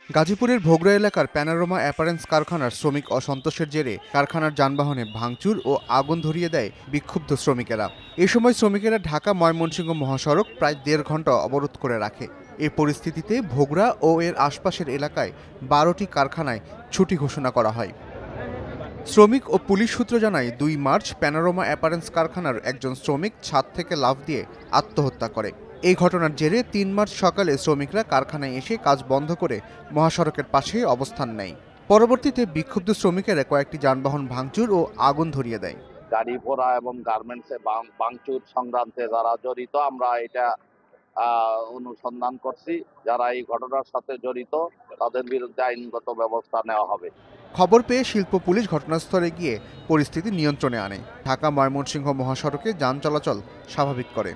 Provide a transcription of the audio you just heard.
গাজীপুরের ভোগড়া এলাকার প্যানোরামা অ্যাপারেন্স কারখানার শ্রমিক অসন্তোষের জেরে কারখানার যানবাহনে ভাঙচুর ও আগুন ধরিয়ে দেয় বিক্ষুব্ধ শ্রমিকেরা। এ সময় শ্রমিকেরা ঢাকা ময়মনসিংহ মহাসড়ক প্রায় ১.৫ ঘন্টা অবরোধ করে রাখে। এ পরিস্থিতিতে ভোগড়া ও এর আশপাশের এলাকায় ১২টি কারখানায় ছুটি ঘোষণা করা হয়। শ্রমিক ও পুলিশ সূত্র জানায় ২ মার্চ প্যানোরামা অ্যাপারেন্স কারখানার একজন শ্রমিক ছাদ থেকে লাফ দিয়ে আত্মহত্যা করে। এই ঘটনার জেরে ৩ মার্চ সকালে শ্রমিকরা কারখানায় এসে কাজ বন্ধ করে মহাসড়কের পাশে অবস্থান নেয়। পরবর্তীতে বিক্ষুব্ধ শ্রমিকেরা কয়েকটি যানবাহন ভাঙচুর ও আগুন ধরিয়ে দেয়। গাড়ি পোড়া এবং গার্মেন্টসে ভাঙচুর সংক্রান্তে যারা জড়িত আমরা এটা অনুসন্ধান করছি। যারা এই ঘটনার সাথে জড়িত তাদের বিরুদ্ধে আইনগত ব্যবস্থা নেওয়া হবে। খবর পেয়ে শিল্প পুলিশ ঘটনাস্থলে গিয়ে পরিস্থিতি নিয়ন্ত্রণে আনে। ঢাকা ময়মনসিংহ মহাসড়কে যান চলাচল স্বাভাবিক করে।